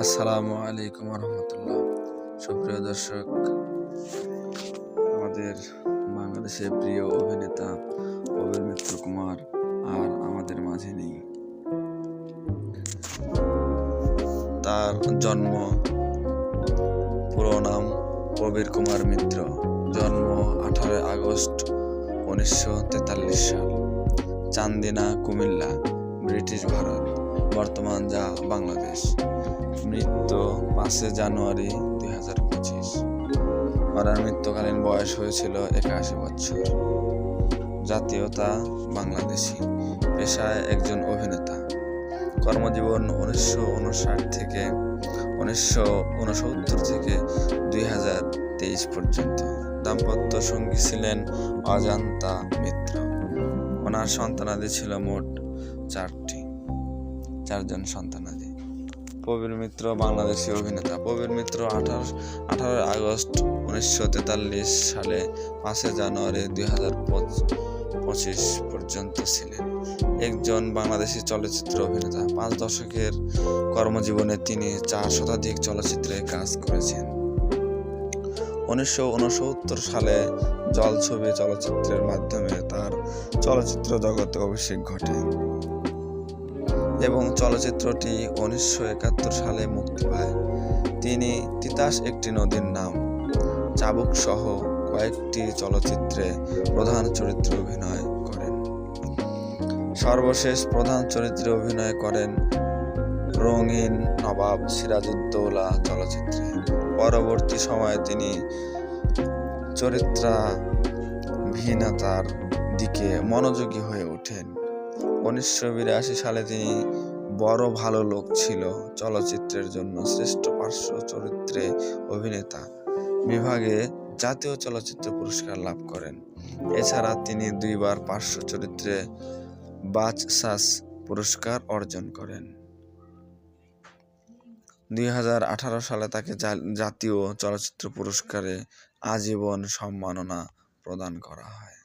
আসসালামু আলাইকুম রহমতুল্লাহ। সুপ্রিয় দর্শক, আমাদের বাংলাদেশের প্রিয় অভিনেতা প্রবীর মিত্র কুমার আর আমাদের মাঝে নেই। তার জন্ম, পুরো নাম প্রবীর কুমার মিত্র। জন্ম 18 আগস্ট 1943 সাল, চান্দিনা, কুমিল্লা, ব্রিটিশ ভারত, বর্তমান যা বাংলাদেশ। মৃত্যু 5 জানুয়ারি 2025। ওনার মৃত্যুকালীন বয়স হয়েছিল 81 বছর। জাতীয়তা বাংলাদেশি, পেশায় একজন অভিনেতা। কর্মজীবন 1959 থেকে 2023 পর্যন্ত। দাম্পত্য সঙ্গী ছিলেন অজন্তা মিত্র। ওনার সন্তানাদি ছিল মোট 4জন সন্তানাদি। প্রবীর মিত্র বাংলাদেশী অভিনেতা। প্রবীর মিত্র 18 আগস্ট 1943 সালে 5 জানুয়ারি 2025 পর্যন্ত ছিলেন একজন বাংলাদেশী চলচ্চিত্র অভিনেতা। 5 দশকের কর্মজীবনে তিনি 4 শতাধিক চলচ্চিত্রে কাজ করেছেন। 1969 সালে জলছবি চলচ্চিত্রের মাধ্যমে তার চলচ্চিত্র জগতে অভিষেক ঘটে এবং চলচ্চিত্রটি 1971 সালে মুক্তি পায়। তিনি তিতাস একটি নদীর নাম, চাবুক সহ কয়েকটি চলচ্চিত্রে প্রধান চরিত্রে অভিনয় করেন। সর্বশেষ প্রধান চরিত্রে অভিনয় করেন রঙিন নবাব সিরাজউদ্দৌলা চলচ্চিত্রে। পরবর্তী সময়ে তিনি চরিত্রাভিনেতার দিকে মনোযোগী হয়ে ওঠেন। 1982 সালে তিনি বড় ভালো লোক ছিল চলচ্চিত্রের জন্য শ্রেষ্ঠ পার্শ্ব চরিত্রে অভিনেতা বিভাগে জাতীয় চলচ্চিত্র পুরস্কার লাভ করেন। এছাড়া তিনি 2 বার পার্শ্ব চরিত্রে বাচসাস পুরস্কার অর্জন করেন। 2018 সালে তাকে জাতীয় চলচ্চিত্র পুরস্কারে আজীবন সম্মাননা প্রদান করা হয়।